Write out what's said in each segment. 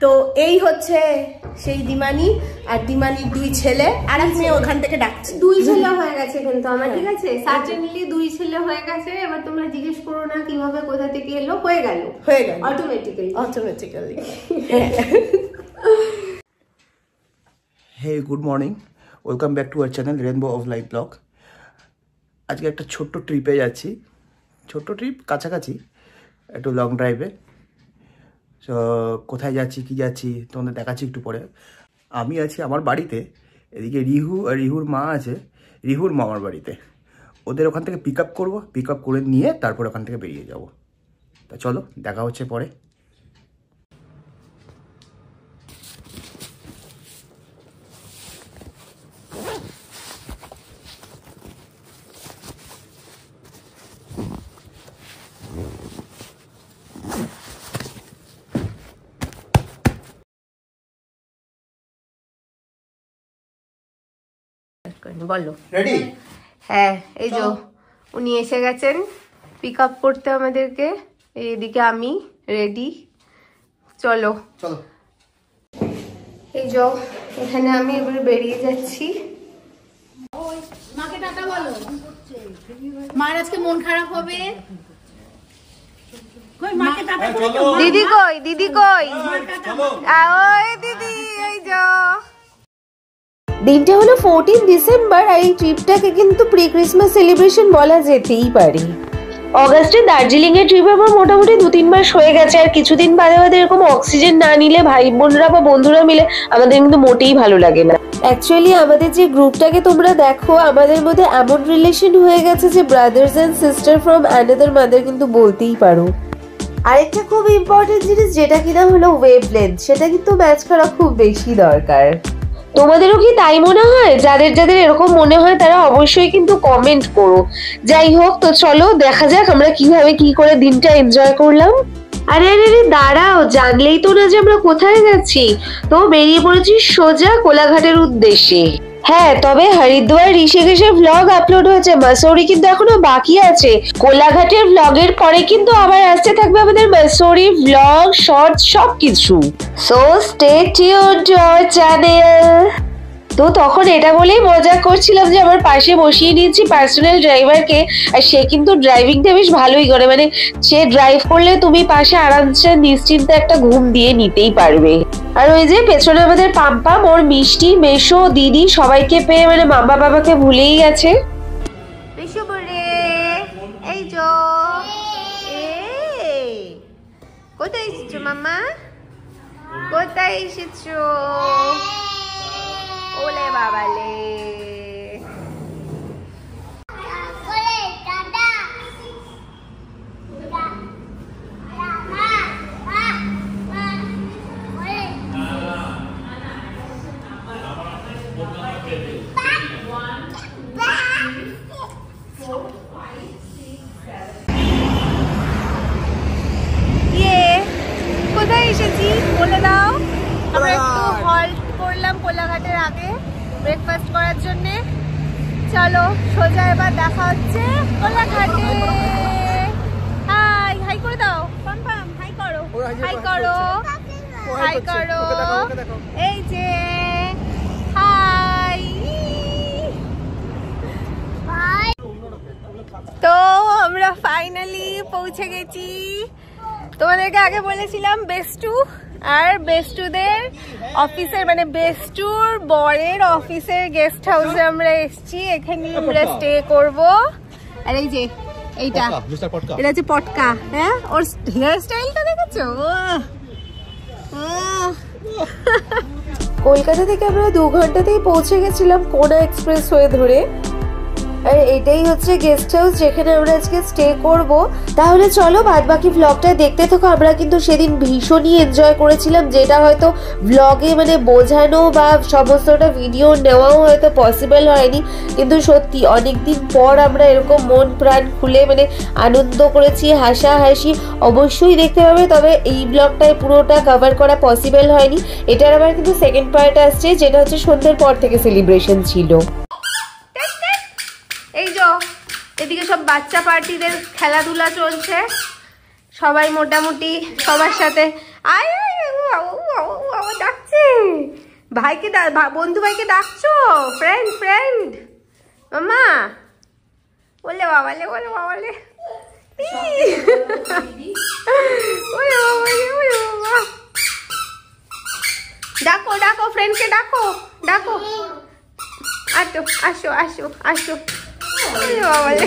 তো এই হচ্ছে সেই দিমানি আর দিমানির 2 ছেলে আর এক মেয়ে ওখান থেকে ডাকছে। 2 ছেলে হয়ে গেছে কিন্তু আমার, ঠিক আছে, সার্টেনলি 2 ছেলে হয়ে গেছে। এবার তোমরা জিজ্ঞেস করো না কিভাবে কোথা থেকে এলো, হয়ে গেল automatically. Hey good morning, welcome back to our channel Rainbow of Life blog. আজকে একটা ছোট্ট ট্রিপে যাচ্ছি, ছোট্ট ট্রিপ কাছাকাছি, একটু লং ড্রাইভে। সো কোথায় যাচ্ছি কী যাচ্ছি তোমাদের দেখাচ্ছি একটু পরে। আমি আছি আমার বাড়িতে, এদিকে রিহু আর রিহুর মা আছে রিহুর মামার বাড়িতে। ওদের ওখান থেকে পিক আপ করবো, পিক আপ করে নিয়ে তারপর ওখান থেকে বেরিয়ে যাব। তা চলো দেখা হচ্ছে পরে। বলো। রেডি? হ্যাঁ, এই যে উনি এসে গেছেন পিক আপ করতে আমাদেরকে। এইদিকে আমি রেডি, চলো চলো। এই যে এখানে আমি এবার বেরিয়ে যাচ্ছি। মাকে টাটা বলো, মার আজকে মন খারাপ হবে। দিদি কই, দিদি কই? ওই দিদি, এই যে দিনটা হলো 14 ডিসেম্বর আর এই ট্রিপটাকে কিন্তু প্রি ক্রিসমাস সেলিব্রেশন বলা যেতেই পারে। অগাস্টে দার্জিলিং এর ট্রিপ আমার মোটামুটি 2-3 মাস হয়ে গেছে, আর কিছুদিন বাদে বাদে এরকম অক্সিজেন না নিলে ভাই বোনরা বা বন্ধুরা মিলে আমাদের কিন্তু মোটেই ভালো লাগে না। অ্যাকচুয়ালি আমাদের যে গ্রুপটাকে তোমরা দেখো, আমাদের মধ্যে এমন রিলেশন হয়ে গেছে যে brothers and sister from another mother কিন্তু বলতেই পারো। আরেকটা খুব ইম্পর্টেন্ট জিনিস যেটা কিনা হলো ওয়েভলেন্থ, সেটা কিন্তু ম্যাচ করা খুব বেশি দরকার। তোমাদেরও কি তাই মনে হয়? যাদের যাদের এরকম মনে হয় তারা অবশ্যই কিন্তু কমেন্ট করো। যাই হোক, তো চলো দেখা যাক আমরা কিভাবে কি করে দিনটা এনজয় করলাম। আরে আরে আরে দাঁড়াও, জানলেই তো না যে আমরা কোথায় যাচ্ছি। তো বেরিয়ে পড়েছি সোজা কোলাঘাটের উদ্দেশ্যে। হ্যাঁ, তবে হরিদ্বার ঋষিকেশের ভ্লগ আপলোড হয়েছে, মাসৌরি কিন্তু এখনো বাকি আছে। কোলাঘাটের ভ্লগের পরে কিন্তু আবার আসতে থাকবে আমাদের মাসৌরি ভ্লগ, শর্টস সবকিছু। So stay tuned two our channel. তো তখন এটা বলেই মজা করছিলাম যে আমার পাশে বসিয়ে নিয়েছি পার্সোনাল ড্রাইভারকে, আর সে কিন্তু ড্রাইভিংটা বেশ ভালোই করে। মানে সে ড্রাইভ করলে তুমি পাশে আরামসে নিশ্চিন্তে একটা ঘুম দিয়ে নিতেই পারবে। আর ওই যে পেছনে আমাদের পাম্পাম, ওর মিষ্টি মেশো দিদি সবাইকে পেয়ে মানে মামা বাবাকে ভুলেই গেছে। এই যে কোথায় এসেছো মামা? কোথায় এসেছো? ওলে বাবালে, কোথায় এসেছি বলে দাও। আমরা একটু হল্ট করলাম কোলাঘাটের আগে ব্রেকফাস্ট করার জন্য। চলো সোজা এবার দেখা হচ্ছে কোলাঘাটে। হাই হাই করে দাও, পাম্পাম হাই করো, হাই করো, হাই করো। এই যে হাই। তো আমরা ফাইনালি পৌঁছে গেছি। তোমাদেরকে আগে বলেছিলাম বেস্টু, আর বেস্টুদের অফিসের মানে বেস্টুর বরের অফিসের গেস্ট হাউসে আমরা এসেছি। এখানে আমরা স্টে করব। আর এই যে এইটা, এটা হচ্ছে পটকা। হ্যাঁ, ওর হেয়ার স্টাইলটা দেখেছো? কলকাতা থেকে আমরা 2 ঘন্টাতেই পৌঁছে গেছিলাম কোনা এক্সপ্রেস হয়ে ধরে। আর এটাই হচ্ছে গেস্ট হাউস যেখানে আমরা আজকে স্টে করব। তাহলে চলো বাদ বাকি ভ্লগটা দেখতে থাকো। আমরা কিন্তু সেদিন ভীষণই এনজয় করেছিলাম, যেটা হয়তো ভ্লগে মানে বোঝানো বা সমস্তটা ভিডিও নেওয়াও হয়তো পসিবল হয়নি, কিন্তু সত্যি অনেকদিন পর আমরা এরকম মন প্রাণ খুলে মানে আনন্দ করেছি, হাসাহাসি অবশ্যই দেখতে পাবে। তবে এই ব্লগটায় পুরোটা কভার করা পসিবল হয়নি। এটার আবার কিন্তু সেকেন্ড পার্ট আসছে, যেটা হচ্ছে সন্ধ্যের পর থেকে সেলিব্রেশন ছিল। এই যে এদিকে সব বাচ্চা পার্টিদের খেলাধুলা চলছে, সবাই মোটামুটি সবার সাথে আয় ভাইকে বন্ধু ভাইকে ডাকছো? ফ্রেন্ড ফ্রেন্ড মামা বলে বাবালে বলে বাবালে ডাকো ডাকো ফ্রেন্ডকে ডাকো ডাকো আসো আসো আসো আসো বাবালে।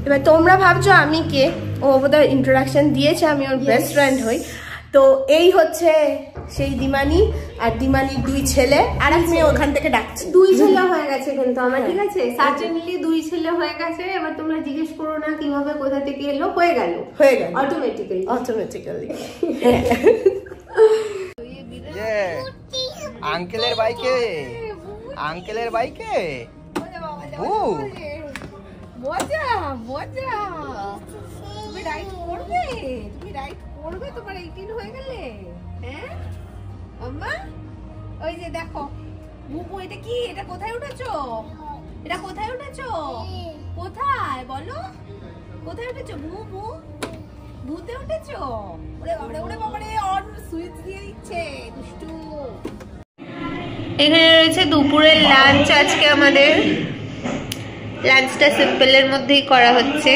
এবার তোমরা ভাবছো আমি কে, ও বোধহয় ইন্ট্রোডাকশন দিয়েছে, আমি ওর বেস্ট ফ্রেন্ড হই। তো এই হচ্ছে সেই দিমানি, আর দিমানির দুই ছেলে, আর এক মেয়ে ওখান থেকে ডাকছে। দুই ছেলে হয়ে গেছে কিন্তু আমার, ঠিক আছে, সার্টেনলি দুই ছেলে হয়ে গেছে। এবার তোমরা জিজ্ঞেস করো না কিভাবে কোথা থেকে এলো, হয়ে গেল অটোমেটিক্যালি অটোমেটিক্যালি। আঙ্কেলের বাইকে, আঙ্কেলের বাইকে মজা মজা। তুমি রাইড করবে, তুমি রাইড করবে, তোমার 18 হয়ে গেলে। হ্যাঁ আম্মা, ওই যে দেখো বুবু, এটা কি, এটা কোথায় উঠেছো, এটা কোথায় উঠেছো, কোথায় বলো, কোথায় উঠেছো? বুবু ভূতে উঠেছো? ওরে বাবারে ওরে বাবারে, অন সুইচ দিয়ে দিচ্ছে দুষ্টু। এখানে রয়েছে দুপুরের লাঞ্চ। আজকে আমাদের লাঞ্চটা সিম্পলের মধ্যেই করা হচ্ছে।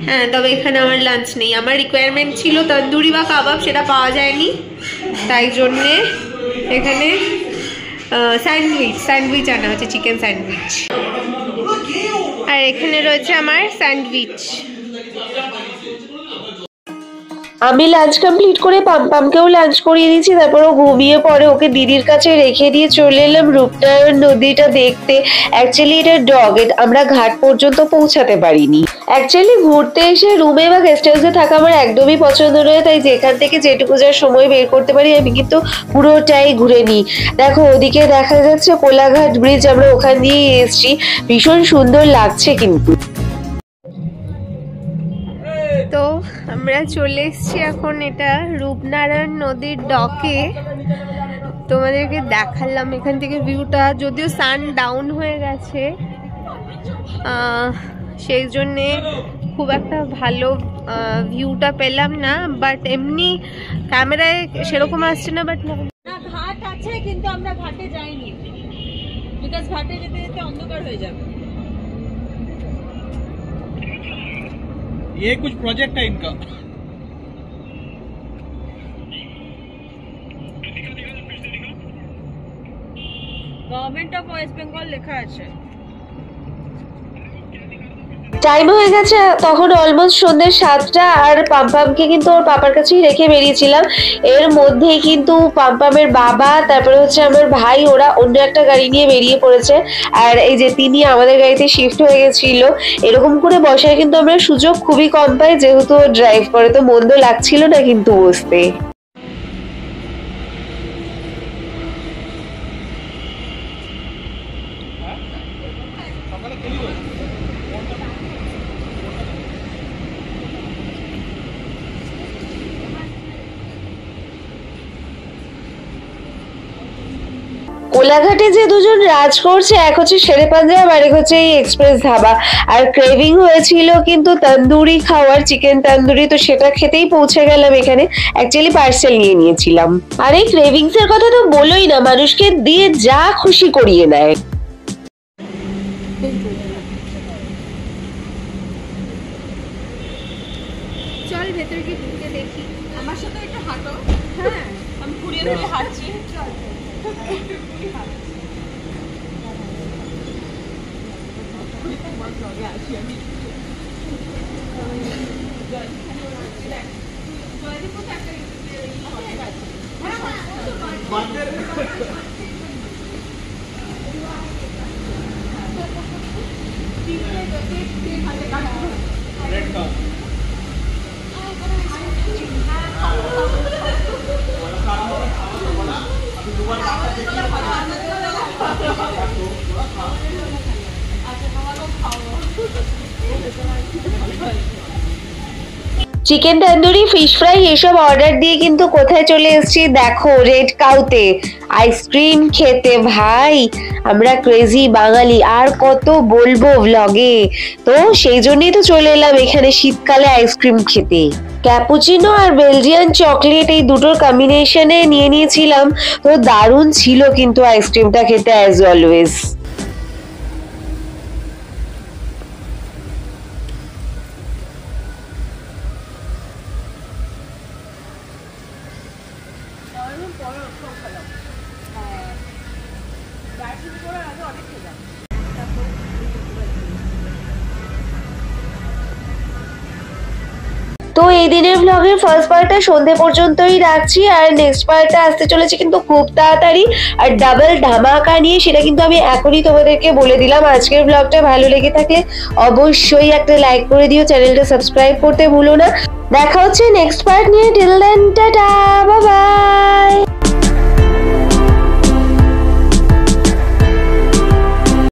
হ্যাঁ, তবে এখানে আমার লাঞ্চ নেই। আমার রিকোয়ারমেন্ট ছিল তন্দুরি বা কাবাব, সেটা পাওয়া যায়নি, তাই জন্যে এখানে স্যান্ডউইচ আনা হচ্ছে, চিকেন স্যান্ডউইচ। আর এখানে রয়েছে আমার স্যান্ডউইচ। আমি লাঞ্চ কমপ্লিট করে পামপামকেও লাঞ্চ করিয়ে দিয়েছি, তারপর ও ঘুমিয়ে পড়ে। ওকে দিদির কাছে রেখে দিয়ে চলে এলাম রূপনারায়ণ নদীটা দেখতে। অ্যাকচুয়ালি এটা ডগ, আমরা ঘাট পর্যন্ত পৌঁছাতে পারিনি। অ্যাকচুয়ালি ঘুরতে এসে রুমে বা গেস্ট হাউসে থাকা আমার একদমই পছন্দ নয়, তাই যেখান থেকে যেটুকু যা সময় বের করতে পারি আমি কিন্তু পুরোটাই ঘুরে নিই। দেখো ওদিকে দেখা যাচ্ছে কোলাঘাট ব্রিজ, আমরা ওখান দিয়েই এসেছি, ভীষণ সুন্দর লাগছে কিন্তু। তো আমরা চলে এসেছি এখন এটা রূপনারায়ণ নদীর ডকে। তোমাদেরকে দেখালাম এখান থেকে ভিউটা, যদিও সান ডাউন হয়ে গেছে সেই জন্যে খুব একটা ভালো ভিউটা পেলাম না, বাট এমনি ক্যামেরায় সেরকম আসছে না। বাট না, ঘাট আছে কিন্তু আমরা ঘাটে যাইনি, বিকজ ঘাটে যেতে যেতে অন্ধকার হয়ে যাবে। ये कुछ प्रोजेक्ट है इनका। गवर्नमेंट ऑफ वेस्ट बेंगल लिखा আছে। টাইম হয়ে গেছে তখন অলমোস্ট সন্ধ্যে 7টা, আর পামপামকে কিন্তু ওর পাপার কাছেই রেখে বেরিয়েছিলাম। এর মধ্যেই কিন্তু পামপামের বাবা, তারপরে হচ্ছে আমার ভাই, ওরা অন্য একটা গাড়ি নিয়ে বেরিয়ে পড়েছে। আর এই যে তিনি আমাদের গাড়িতে শিফট হয়ে গেছিল। এরকম করে বসার কিন্তু আমরা সুযোগ খুবই কম পাই, যেহেতু ও ড্রাইভ করে, তো মন্দ লাগছিল না কিন্তু বসতে। কোলাঘাটে যে দুজন রাজ করছে, এক হচ্ছে শেরে পাঞ্জাব আর এক হচ্ছে এই এক্সপ্রেস ধাবা। আর ক্রেভিং হয়েছিল কিন্তু তন্দুরি খাওয়ার, চিকেন তন্দুরি, তো সেটা খেতেই পৌঁছে গেলাম এখানে। অ্যাকচুয়ালি পার্সেল নিয়ে নিয়েছিলাম। আর এই ক্রেভিংস এর কথা তো বলোই না, মানুষকে দিয়ে যা খুশি করিয়ে নেয়। চল ভেতরে কি ঢুকে দেখি, আমার সাথে একটু হাঁটো। হ্যাঁ, আমি ঘুরিয়ে ঘুরিয়ে হাঁটছি। চিকেন তন্দুরি, ফিশ ফ্রাই এসব অর্ডার দিয়ে কিন্তু কোথায় চলে এসেছি দেখো, রেড কাউতে আইসক্রিম খেতে। ভাই আমরা ক্রেজি বাঙালি, আর কত বলবো ব্লগে। তো সেই জন্যই তো চলে এলাম এখানে শীতকালে আইসক্রিম খেতে। ক্যাপুচিনো আর বেলজিয়ান চকলেট এই দুটোর কম্বিনেশনে নিয়ে নিয়েছিলাম, তো দারুণ ছিল কিন্তু আইসক্রিমটা খেতে অ্যাজ অলওয়েজ। তো এই দিনের ব্লগের ফার্স্ট পার্টটা সন্ধে পর্যন্তই রাখছি, আর নেক্সট পার্টটা আসতে চলেছে কিন্তু খুব তাড়াতাড়ি আর ডাবল ধামাকা নিয়ে, সেটা কিন্তু আমি এখনই তোমাদেরকে বলে দিলাম। আজকের ব্লগটা ভালো লেগে থাকলে অবশ্যই একটা লাইক করে দিও, চ্যানেলটা সাবস্ক্রাইব করতে ভুলো না। দেখা হচ্ছে নেক্সট পার্ট নিয়ে। Till then tata, bye by.